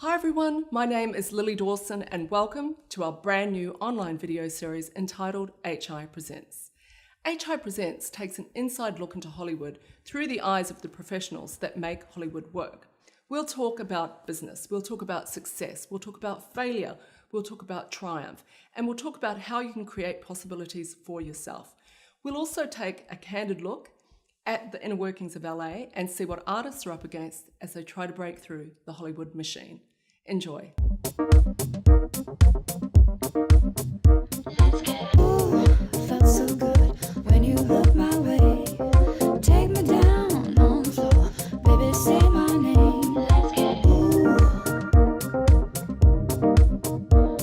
Hi everyone, my name is Lily Dawson and welcome to our brand new online video series entitled HI Presents. HI Presents takes an inside look into Hollywood through the eyes of the professionals that make Hollywood work. We'll talk about business, we'll talk about success, we'll talk about failure, we'll talk about triumph, and we'll talk about how you can create possibilities for yourself. We'll also take a candid look at the inner workings of LA and see what artists are up against as they try to break through the Hollywood machine. Enjoy. Ooh, felt so good when you looked my way. Take me down on the floor, baby, say my name. Let's get ooh.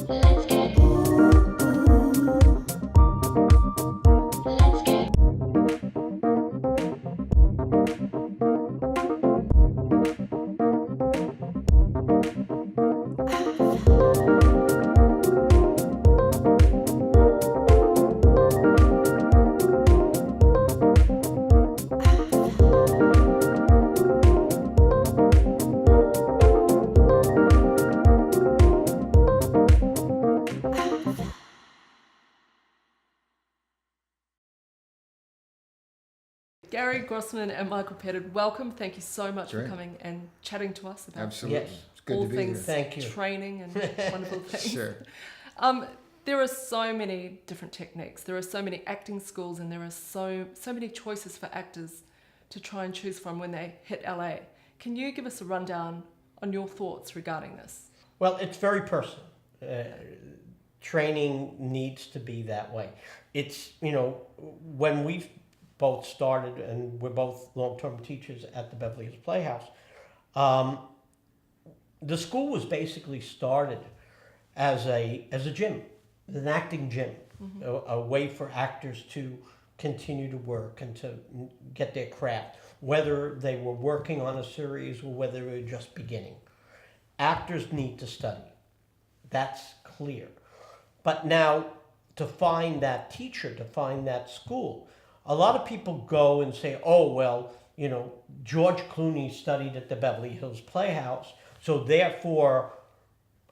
Let's get ooh. Let's get Gary Grossman and Michael Pettit, welcome. Thank you so much for coming and chatting to us about Absolutely. Yes. It's good all to be things here. Thank you. training and wonderful things. Sure. There are so many different techniques. There are so many acting schools, and there are so many choices for actors to try and choose from when they hit LA. Can you give us a rundown on your thoughts regarding this? Well, it's very personal. Training needs to be that way. It's, when we've both started, and we're both long-term teachers at the Beverly Hills Playhouse, the school was basically started as a gym, an acting gym, a way for actors to continue to work and to get their craft, whether they were working on a series or whether they were just beginning. Actors need to study. That's clear. But now, to find that teacher, to find that school, a lot of people go and say, oh, well, George Clooney studied at the Beverly Hills Playhouse, so therefore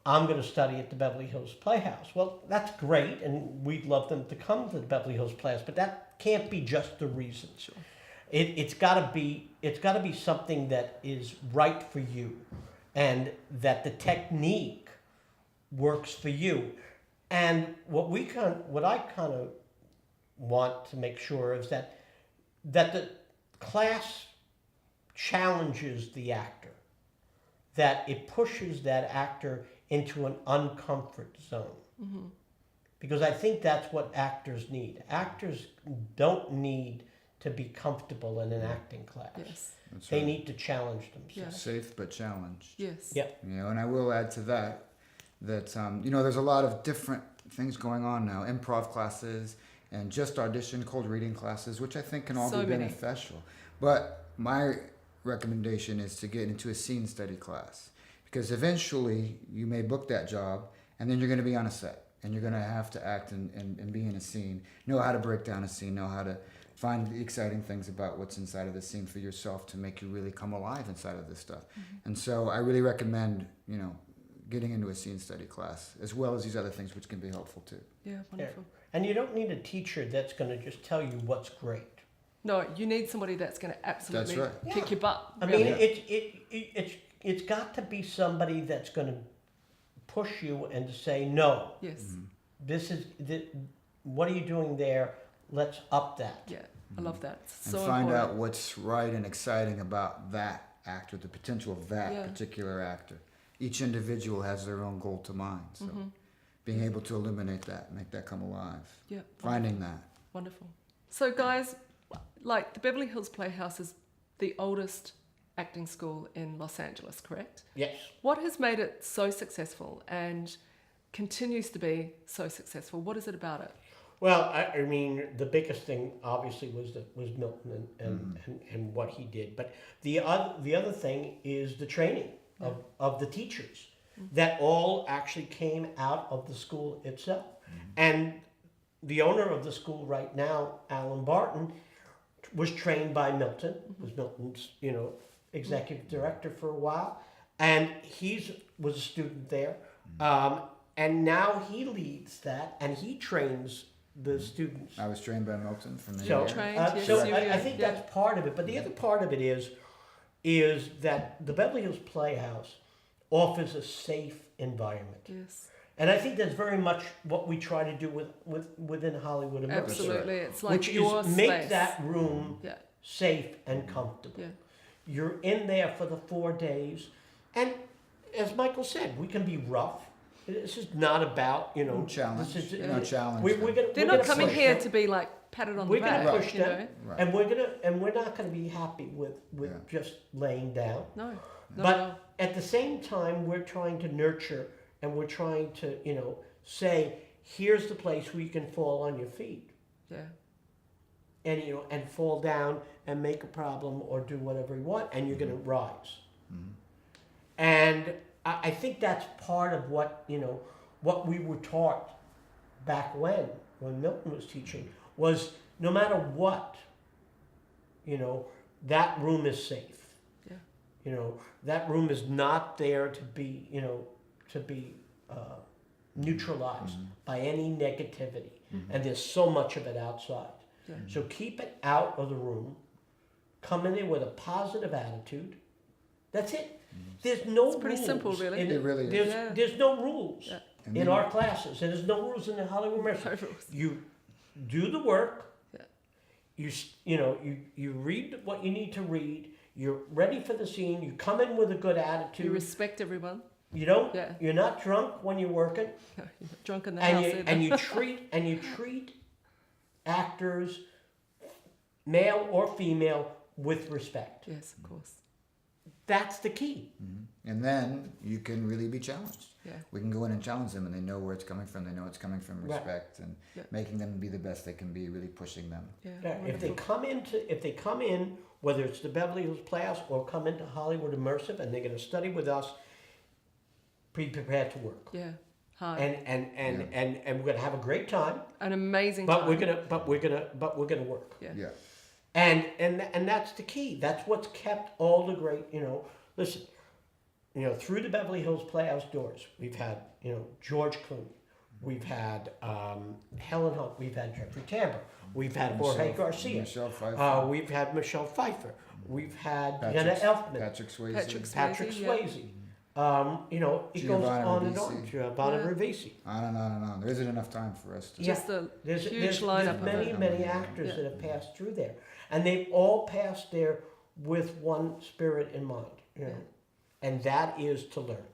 I'm going to study at the Beverly Hills Playhouse. Well, that's great, and we'd love them to come to the Beverly Hills Playhouse, but that can't be just the reason. Sure. It's got to be something that is right for you, and that the technique works for you. And what I kind of want to make sure is that the class challenges the actor, that it pushes that actor into an uncomfort zone. Mm-hmm. Because I think that's what actors need. Actors don't need to be comfortable in an acting class. Yes. That's They right. need to challenge themselves. Yeah. Safe but challenged. Yes. Yep. And I will add to that there's a lot of different things going on now. Improv classes and just audition, cold reading classes, which I think can all So be many. beneficial. But my recommendation is to get into a scene study class, because eventually you may book that job and then you're going to be on a set and you're going to have to act and be in a scene, know how to break down a scene, know how to find the exciting things about what's inside of the scene for yourself to make you really come alive inside of this stuff. Mm-hmm. And so I really recommend, getting into a scene study class, as well as these other things which can be helpful too. Yeah, wonderful. And you don't need a teacher that's going to just tell you what's great. No, you need somebody that's going to absolutely That's right. kick your butt. I really. mean, it's got to be somebody that's going to push you and to say, no, Yes. Mm-hmm. what are you doing there? Let's up that. Yeah, I love that. It's And so find important. out what's right and exciting about that actor, the potential of that Yeah. particular actor. Each individual has their own goal to mind. So being able to illuminate that, make that come alive. Yeah. Finding that. Wonderful. So guys, like the Beverly Hills Playhouse is the oldest acting school in Los Angeles, correct? Yes. What has made it so successful and continues to be so successful? What is it about it? Well, I mean, the biggest thing obviously was Milton and what he did. But the other thing is the training of the teachers that all actually came out of the school itself. And the owner of the school right now, Alan Barton, was trained by Milton, was Milton's, executive director for a while. and was a student there, and now he leads that, and he trains the students. I was trained by Milton from So, there. Trained, yes, so you I were, think yeah. that's part of it. But the other part of it is that the Beverly Hills Playhouse offers a safe environment. Yes, And I think that's very much what we try to do within Hollywood Immersive. absolutely. It's like Which your is make space. that room Yeah, safe and comfortable. yeah. You're in there for the 4 days. And as Michael said, we can be rough. This is not about, Challenge. This is, You're not challenged. we're gonna, They're we're not gonna coming push here them. to be like patted on We're the gonna back. push you them. know? Right. And we're not gonna be happy with Yeah. just laying down. No, no, But no. at the same time, we're trying to nurture and we're trying to, say, here's the place where you can fall on your feet Yeah, and, and fall down and make a problem or do whatever you want, and you're going to rise. And I think that's part of what, what we were taught back when Milton was teaching, was no matter what, that room is safe. yeah, That room is not there to be, neutralized by any negativity. And there's so much of it outside. yeah. So keep it out of the room. Come in there with a positive attitude. That's it. There's no It's pretty rules. simple, really. It really is. There's, Yeah. there's no rules Yeah. And in then- our classes. And there's no rules in the Hollywood Immersive. No rules. You do the work. Yeah. You read what you need to read. You're ready for the scene. You come in with a good You attitude. respect everyone. You're not drunk when you're working. No, you're not drunk in the And house you, either. and you treat actors, male or female, with respect. Yes, of course. That's the key. And then you can really be challenged. Yeah. We can go in and challenge them, and they know where it's coming from. They know it's coming from Right. respect, and Yeah. making them be the best they can be, really pushing them. Yeah, Yeah, if they wonderful. come in, whether it's the Beverly Hills Playhouse or come into Hollywood Immersive, and they're going to study with us, be prepared to work. Yeah, hard. And we're going to have a great time. An amazing But time. we're gonna work. Yeah. Yeah. And that's the key. That's what's kept all the great, listen, through the Beverly Hills Playhouse doors, we've had, George Clooney, we've had Helen Hunt, we've had Jeffrey Tambor, we've had Jorge Garcia, Michelle Pfeiffer. we've had Michelle Pfeiffer, we've had Patrick- Jenna Elfman, Patrick Swayze. Patrick Swayze. Patrick yeah. Swayze. It goes Giovanna on and on. Ribisi. Giovanna Yeah. Ribisi. On and on and on. There isn't enough time for us to. Yeah. Just a There's huge lineup there's of many, it. many actors Yeah. that have passed through there. And they've all passed there with one spirit in mind, and that is to learn.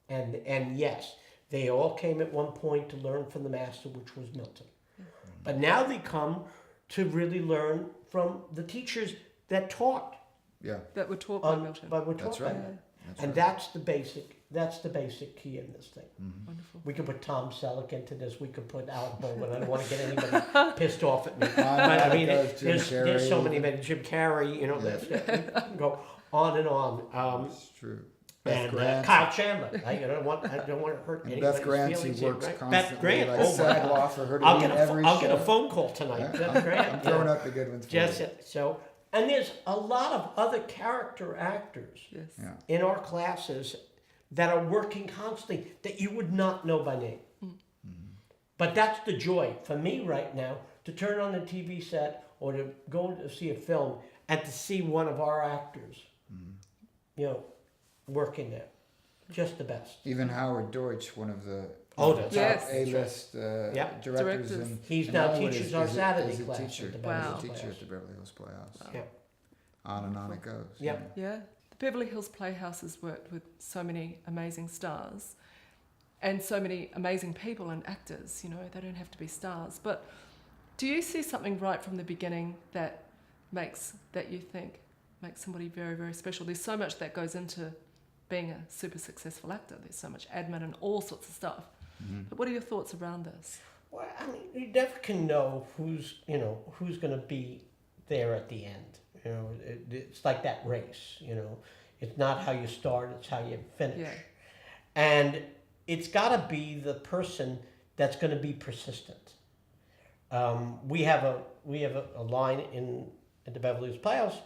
And yes, they all came at one point to learn from the master, which was Milton. But now they come to really learn from the teachers that taught Yeah. That were taught by Milton. That's by right. them. That's And right. that's the basic key in this thing. Wonderful. We could put Tom Selleck into this. We could put Alec Baldwin. I don't want to get anybody pissed off at me. But I mean, goes Jim there's so Carrey. many men. Jim Carrey, we can go on and on. It's true. Beth And Grant. Kyle Chandler. I don't want to hurt And anybody's Beth Grant, feelings who here, works right? constantly Beth Grant. like Oh a my SAG God. law for her to I'll be get in a every I'll get a show. phone call tonight. Yeah. Beth Grant. I'm throwing out the good ones for Just you. it. So, and there's a lot of other character actors Yes. Yeah. in our classes that are working constantly that you would not know by name. But that's the joy for me right now, to turn on the TV set or to go to see a film and to see one of our actors, working there. Just the best. Even Howard Deutsch, one of the Oh, that's top Yes. A-list Yeah. directors Directors. in He's in now Hollywood teaches is- our is a- Saturday is a class teacher. at the Beverly He's Hills a teacher Playhouse. at the Beverly Hills Playhouse. Yeah. On and on it goes. Yeah. Yeah. The Beverly Hills Playhouse has worked with so many amazing stars and so many amazing people and actors. They don't have to be stars. But do you see something right from the beginning that you think makes somebody very, very special? There's so much that goes into being a super successful actor. There's so much admin and all sorts of stuff. But what are your thoughts around this? Well, I mean, you never can know who's going to be there at the end. It's like that race. It's not how you start; it's how you finish. Yeah. And it's got to be the person that's going to be persistent. We have a line at the Beverly Hills Playhouse,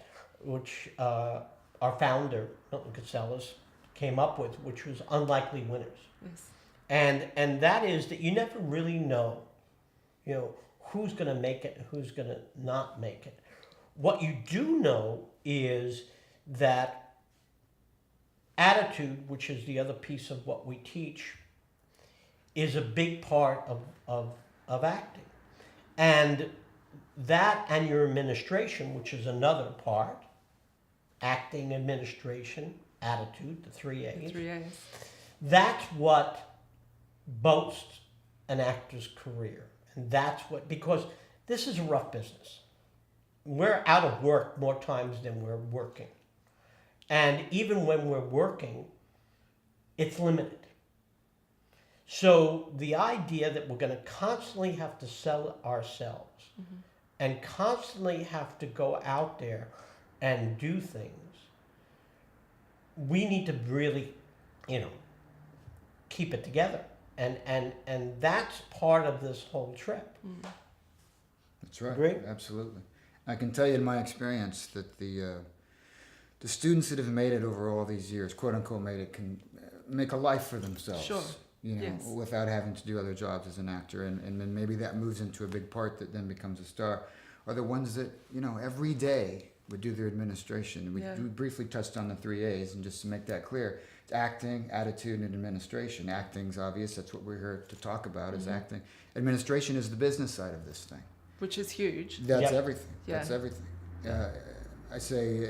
which our founder Milton Casellas came up with, which was unlikely winners. Yes. And that is that you never really know, who's going to make it, who's going to not make it. What you do know is that attitude, which is the other piece of what we teach, is a big part of acting. And that and your administration, which is another part, acting, administration, attitude, the 3 A's. The 3 A's. That's what boasts an actor's career. And that's what, because this is a rough business. We're out of work more times than we're working. And even when we're working, it's limited. So the idea that we're going to constantly have to sell ourselves and constantly have to go out there and do things, we need to really, keep it together. And that's part of this whole trip. That's right. Agree? Absolutely. I can tell you in my experience that the students that have made it over all these years, quote unquote, made it, can make a life for themselves. Sure. Yes. Without having to do other jobs as an actor, and then maybe that moves into a big part that then becomes a star, are the ones that every day would do their administration. We briefly touched on the 3 A's, and just to make that clear, it's acting, attitude, and administration. Acting's obvious; that's what we're here to talk about. Is acting. Administration is the business side of this thing. Which is huge. That's Yep. everything. Yeah. That's everything. I say,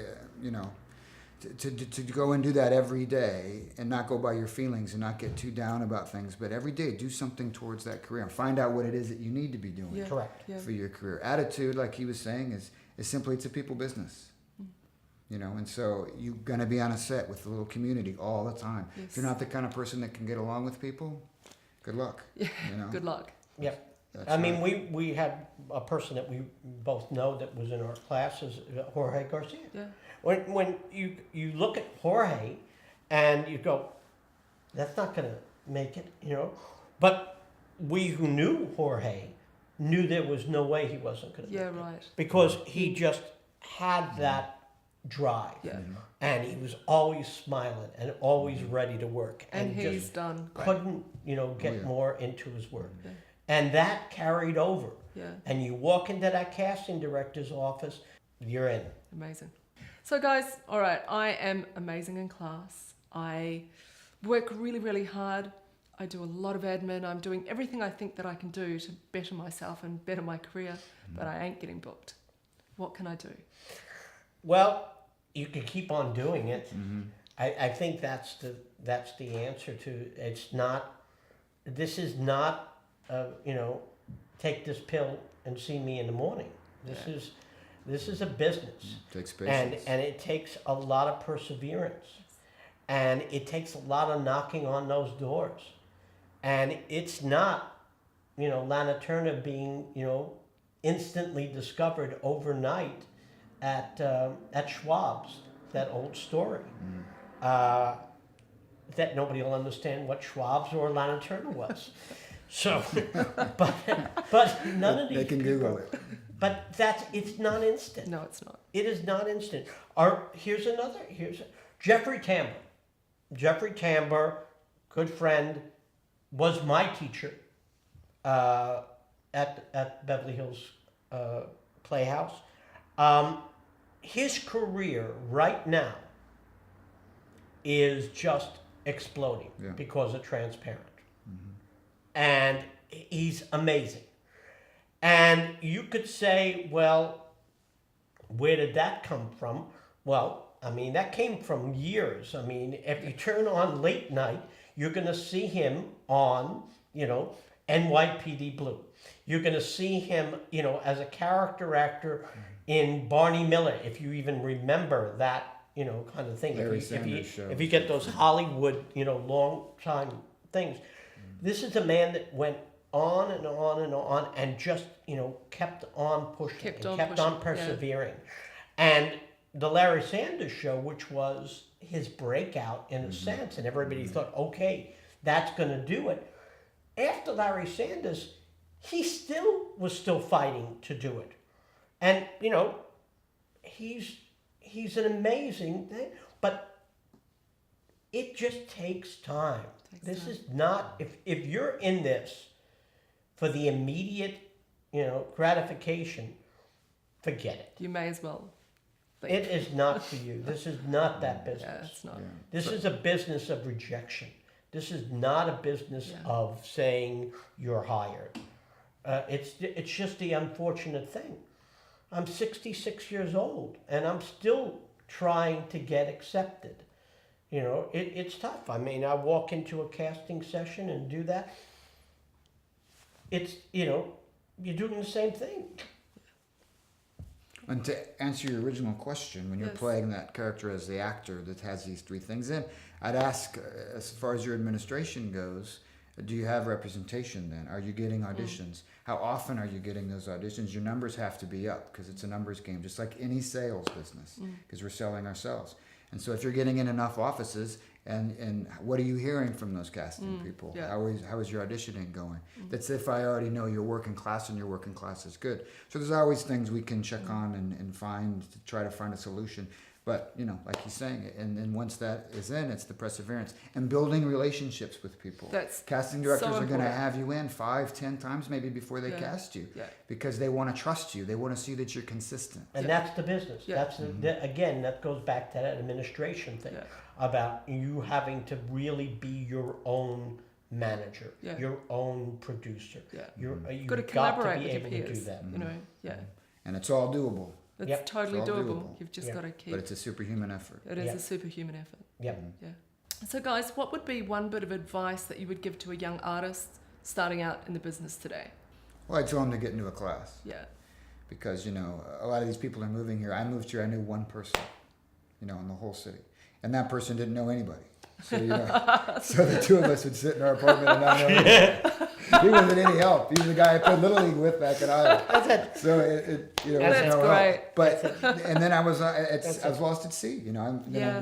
to go and do that every day and not go by your feelings and not get too down about things, but every day do something towards that career and find out what it is that you need to be doing Yeah. Correct. Yeah. for your career. Attitude, like he was saying, is simply it's a people business. And so you're going to be on a set with a little community all the time. Yes. If you're not the kind of person that can get along with people, good luck. Yeah. Good luck. Yep. That's I mean, right. we had a person that we both know that was in our classes, Jorge Garcia. Yeah. When you look at Jorge and you go, that's not going to make it, But we who knew Jorge knew there was no way he wasn't going to Yeah, make it. right. Because he just had that drive. Yeah. And he was always smiling and always ready to work. And he's just done great. couldn't, get yeah. more into his work. Yeah. And that carried over. Yeah. And you walk into that casting director's office, you're in. Amazing. So guys, all right, I am amazing in class. I work really, really hard. I do a lot of admin. I'm doing everything I think that I can do to better myself and better my career, but I ain't getting booked. What can I do? Well, you can keep on doing it. I think that's the answer to it's not. This is not, take this pill and see me in the morning. This is a business, Takes patience. and it takes a lot of perseverance, and it takes a lot of knocking on those doors, and it's not, Lana Turner being instantly discovered overnight at Schwab's, that old story. That nobody will understand what Schwab's or Lana Turner was. So, but none of these They can people, Google it. But it's not instant. No, it's not. It is not instant. Here's Jeffrey Tambor. Jeffrey Tambor, good friend, was my teacher at Beverly Hills Playhouse. His career right now is just exploding because of Transparent. And he's amazing. And you could say, well, where did that come from? Well, I mean, that came from years. I mean, if you turn on late night, you're going to see him on, NYPD Blue. You're going to see him, as a character actor in Barney Miller, if you even remember that, kind of thing. Larry Sanders Show. If you get those Hollywood, long time things. This is a man that went on and on and on and just, kept on pushing, Kept and on kept pushing, on persevering. And the Larry Sanders Show, which was his breakout in a sense, and everybody thought, okay, that's going to do it. After Larry Sanders, he was still fighting to do it. And, he's an amazing thing. But it just takes time. This time. is not, if you're in this for the immediate, gratification, forget it. You may as well. It is not for you. This is not that business. Yeah, it's not. This is a business of rejection. This is not a business of saying you're hired. It's just the unfortunate thing. I'm 66 years old and I'm still trying to get accepted. It's tough. I mean, I walk into a casting session and do that. It's, you're doing the same thing. And to answer your original question, when you're playing that character as the actor that has these three things in, I'd ask, as far as your administration goes, do you have representation then? Are you getting auditions? How often are you getting those auditions? Your numbers have to be up because it's a numbers game, just like any sales business, because we're selling ourselves. And so if you're getting in enough offices, and what are you hearing from those casting people? Yeah. How is your auditioning going? That's if I already know you're working class and your working class is good. So there's always things we can check on and find to try to find a solution. But, like he's saying, and then once that is in, it's the perseverance and building relationships with people. That's Casting directors so are going to important. have you in 5-10 times maybe before they cast you because they want to trust you. They want to see that you're consistent. And that's the business. Yeah. That's again, that goes back to that administration thing about you having to really be your own manager, your own producer. Yeah. You've Got to got collaborate to be with able your to do peers. that. And it's all doable, It's totally It's all doable. doable. You've just Yeah. got to keep. but it's a superhuman effort. It is a superhuman effort. Yep. Yeah. So, guys, what would be one bit of advice that you would give to a young artist starting out in the business today? Well, I tell them to get into a class. Yeah. Because a lot of these people are moving here. I moved here, I knew one person, in the whole city, and that person didn't know anybody. So so the two of us would sit in our apartment and not know anybody. He wasn't any help. He was the guy I played Little League with back in Iowa. That's it. So it That's no great. help. But and then I was lost at sea. We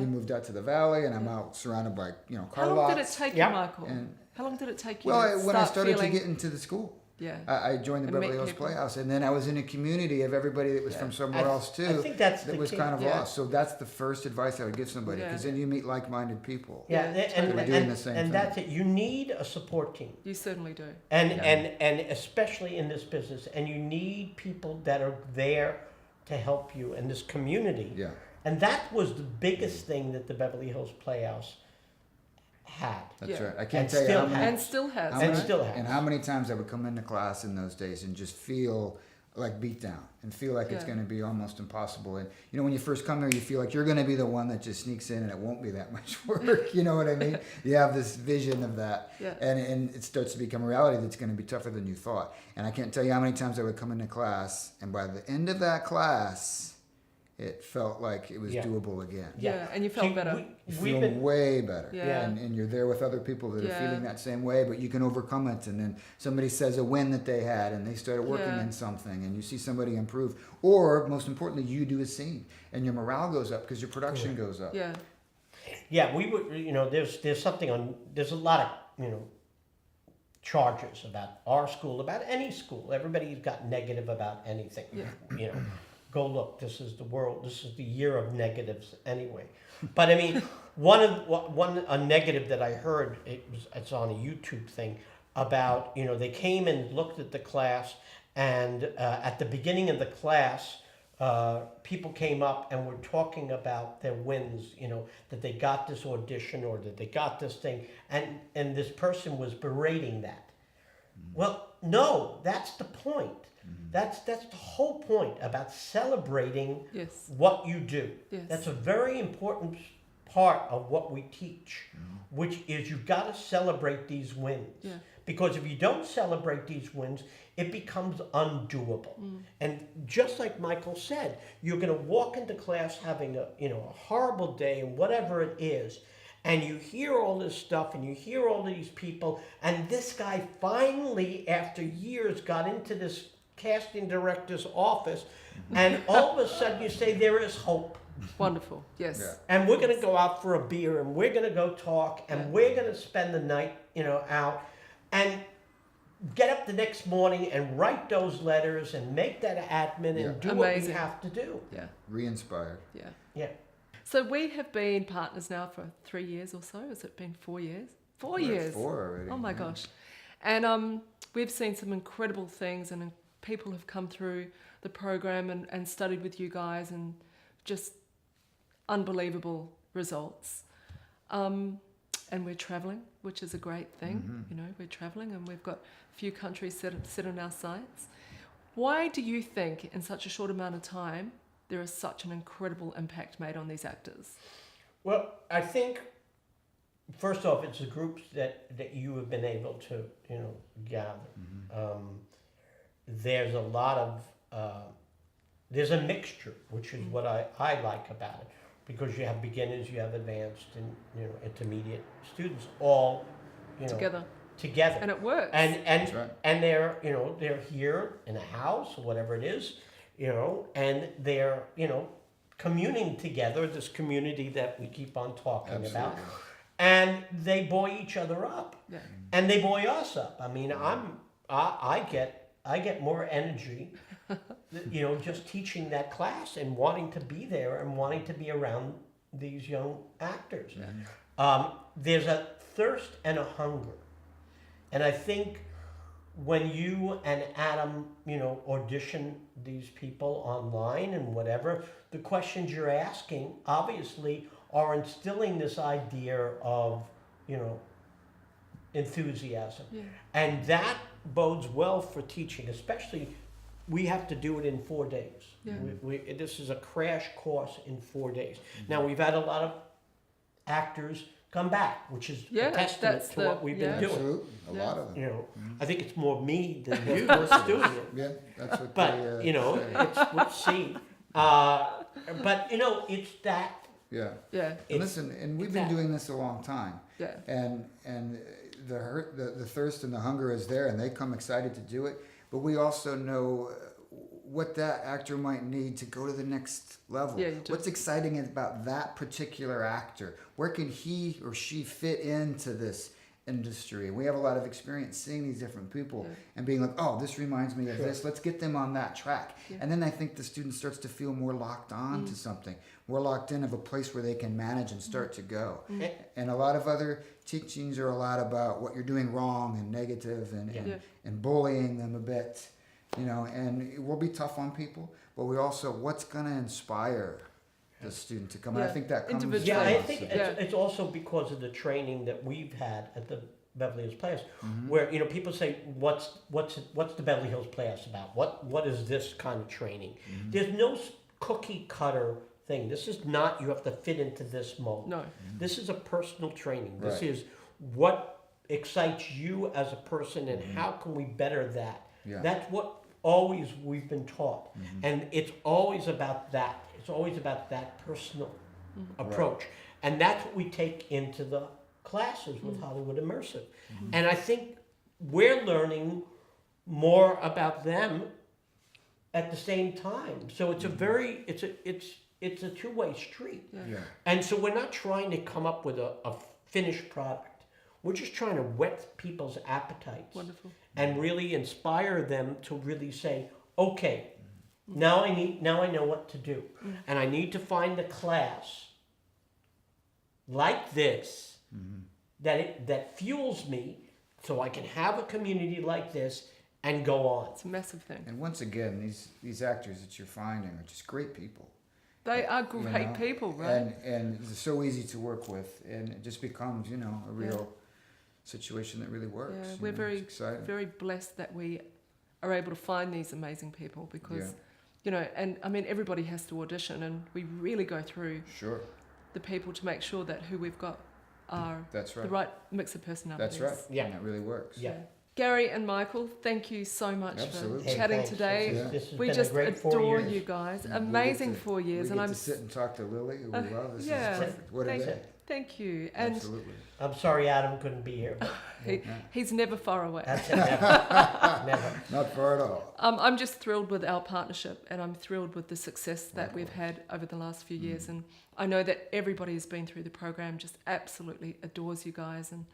moved out to the valley, and I'm out surrounded by car How long lots. did it take you, Yeah. Michael? And- How long did it take you? Well, to when I start started feeling, to get into the school. Yeah. I joined the And meet Beverly Hills people. Playhouse, and then I was in a community of everybody that was from somewhere else too. I think that's that the was key. kind of Yeah. lost. So that's the first advice I would give somebody, Yeah. because then you meet like-minded people. Yeah, Yeah, and, totally. We're doing the same and thing. that's it. You need a support team. You certainly do. And especially in this business, and you need people that are there to help you in this community. Yeah. And that was the biggest thing that the Beverly Hills Playhouse had. That's Yeah. right. I can't And tell you still how many, And still has. how And many- still has. and how many times I would come into class in those days and just feel like beat down and feel like it's Yeah. going to be almost impossible. And when you first come here, you feel like you're going to be the one that just sneaks in and it won't be that much work. You know what I mean? You have this vision of that, Yeah. and it starts to become a reality that's going to be tougher than you thought. And I can't tell you how many times I would come into class, and by the end of that class, it felt like it was Yeah. doable again. Yeah, and you felt better. You We've feel been, way better. Yeah. And you're there with other people that Yeah. are feeling that same way, but you can overcome it. And then somebody says a win that they had and they started working Yeah. in something, and you see somebody improve. Or, most importantly, you do a scene and your morale goes up because your production goes up. Yeah. yeah, we would, there's something there's a lot of, charges about our school, about any school. Everybody's got negative about anything. Yeah. Go look, this is the world, this is the year of negatives anyway. But I mean, a negative that I heard, it's on a YouTube thing about, they came and looked at the class, and at the beginning of the class, people came up and were talking about their wins, that they got this audition or that they got this thing, and this person was berating that. Well, no, that's the point. That's the whole point about celebrating Yes. what you do. Yes. That's a very important part of what we teach, which is you've got to celebrate these wins. Yeah. Because if you don't celebrate these wins, it becomes undoable. And just like Michael said, you're going to walk into class having a horrible day and whatever it is, and you hear all this stuff and you hear all these people, and this guy finally, after years, got into this casting director's office, and all of a sudden you say there is hope. Wonderful. Yes. Yeah. And we're going to go out for a beer, and we're going to go talk, and we're going to spend the night, out, and get up the next morning and write those letters and make that admin and do what we Amazing. have to do. Yeah. Re-inspired. Yeah. Yeah. So we have been partners now for 3 years or so. Has it been 4 years? 4 years. 4 already. Oh my yeah. gosh. And we've seen some incredible things, and people have come through the program and studied with you guys, and just unbelievable results. And we're traveling, which is a great thing. You know, we're traveling, and we've got a few countries set on our sights. Why do you think in such a short amount of time there is such an incredible impact made on these actors? Well, I think first off, it's the groups that you have been able to, you know, gather. There's a lot of there's a mixture, which is what I like about it, because you have beginners, you have advanced, and you know, intermediate students all, you know, together, and it works. And That's right. and they're, you know, they're here in a house or whatever it is, you know, and they're, you know, communing together, this community that we keep on talking about, and they buoy each other up, and they buoy us up. I mean, I get more energy, you know, just teaching that class and wanting to be there and wanting to be around these young actors. There's a thirst and a hunger. And I think when you and Adam, you know, audition these people online and whatever, the questions you're asking obviously are instilling this idea of, you know, enthusiasm. And that bodes well for teaching, especially we have to do it in 4 days. This is a crash course in 4 days. Now, we've had a lot of actors come back, which is a testament to what we've been doing. Absolutely. A lot of them. You know, I think it's more me than you that's doing it. Yeah, that's what But, they, you know, it's what's seen. But, you know, it's that. Yeah. Yeah. And listen, and we've been doing this a long time. Yeah. And the thirst and the hunger is there, and they come excited to do it. But we also know what that actor might need to go to the next level. Yeah, you do. What's exciting about that particular actor? Where can he or she fit into this industry? And we have a lot of experience seeing these different people and being like, oh, this reminds me of this. Let's get them on that track. And then I think the student starts to feel more locked on to something, more locked in of a place where they can manage and start to go. And a lot of other teachings are a lot about what you're doing wrong and negative and bullying them a bit. You know, and we'll be tough on people, but we also, what's going to inspire the student to come? And I think that comes. Yeah, I think it's also because of the training that we've had at the Beverly Hills Playhouse, where, you know, people say, what's the Beverly Hills Playhouse about? What is this kind of training? There's no cookie cutter thing. This is not, you have to fit into this mold. No. This is a personal training. This Right. is what excites you as a person, and how can we better that? That's what always we've been taught. And it's always about that. It's always about that personal approach. And that's what we take into the classes with Hollywood Immersive. And I think we're learning more about them at the same time. So it's a very, it's a two-way street. And so we're not trying to come up with a finished product. We're just trying to whet people's appetites. Wonderful. And really inspire them to really say, okay, now I know what to do. And I need to find a class like this that fuels me, so I can have a community like this and go on. It's a massive thing. And once again, these actors that you're finding are just great people. They are great people, right? And they're so easy to work with, and it just becomes, you know, a real situation that really works. Yeah, you we're know, very blessed that we are able to find these amazing people, because, you know, and I mean, everybody has to audition, and we really go through the people to make sure that who we've got are That's right. the right mix of personalities. That's right. And it really works. Gary and Michael, thank you so much Absolutely. for chatting thanks. today. This has We been just a great 4 adore years. you guys. We Amazing get to- 4 years, we and get I'm to sit and talk to Lily, who we love. This yeah. is perfect. What a Thank day. Thank you. And Absolutely. I'm sorry Adam couldn't be here. But he's never far away. that's it. Never. Not far at all. I'm just thrilled with our partnership, and I'm thrilled with the success that we've had over the last few years. And I know that everybody who's been through the program just absolutely adores you guys. And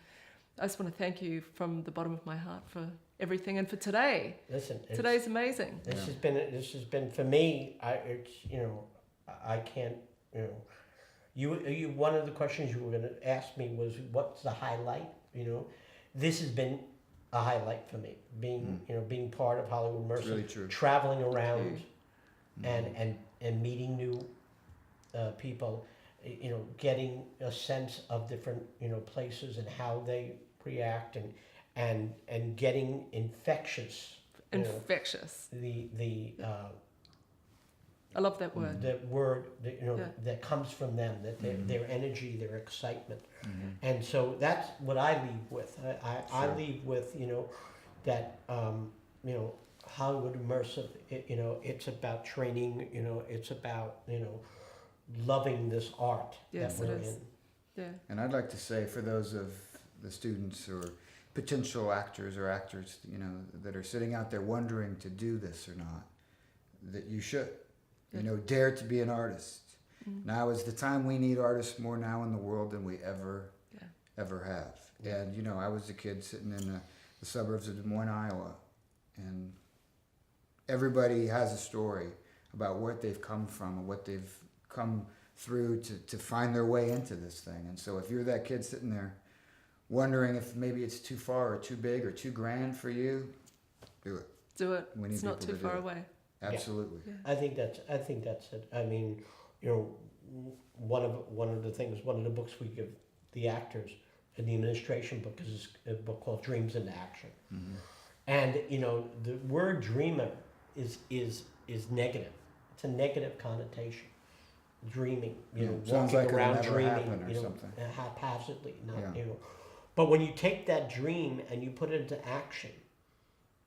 I just want to thank you from the bottom of my heart for everything, and for today. Listen, Today's amazing. This has been for me. I can't, you know, You one of the questions you were going to ask me was, what's the highlight? You know, this has been a highlight for me, being part of Hollywood Immersive, really true. traveling around and meeting new people, getting a sense of different places and how they react, and getting infectious. Infectious. I love that word. The word Yeah. that comes from them, that their energy, their excitement, and so that's what I leave with. I leave with that Hollywood Immersive. It's about training. It's about loving this art Yes, that we're it is. in. Yeah. And I'd like to say, for those of the students or potential actors or actors, that are sitting out there wondering to do this or not, that you should, dare to be an artist. Now is the time. We need artists more now in the world than we ever have. And, I was a kid sitting in the suburbs of Des Moines, Iowa, and everybody has a story about what they've come from and what they've come through to find their way into this thing. And so if you're that kid sitting there wondering if maybe it's too far or too big or too grand for you, do it. Do it. We need It's not people too to do far it. away. Absolutely. Yeah. I think that's it. I mean, one of the things, one of the books we give the actors in the administration book is a book called Dreams into Action. And the word dreamer is negative. It's a negative connotation. Dreaming, Sounds walking like it'll around never dreaming, happen or something. haphazardly, not Yeah. But when you take that dream and you put it into action,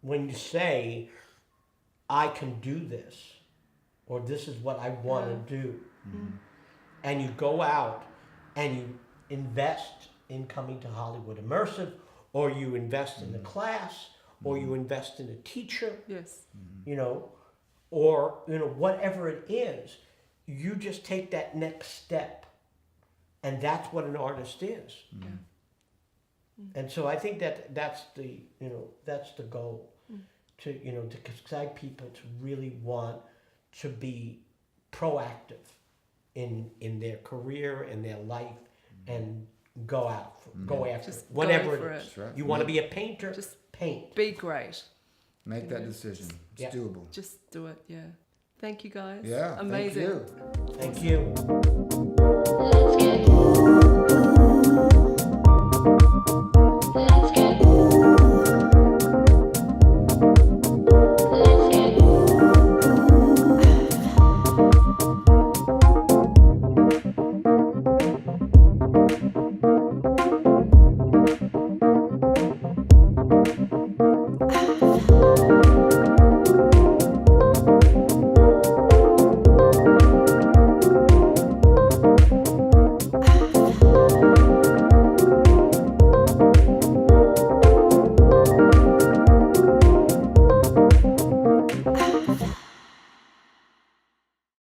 when you say, I can do this, or this is what I want to do, and you go out and you invest in coming to Hollywood Immersive, or you invest in a class, or you invest in a teacher, Yes. or whatever it is, you just take that next step, and that's what an artist is. And so I think that's the goal, to excite people to really want to be proactive in their career, in their life, and go after Just it, whatever go for it is. That's right. You want to be a painter, Just paint. be great. Make that decision. It's Yeah. doable. Just do it. Yeah. Thank you guys. Yeah. Amazing. Thank you. Thank you.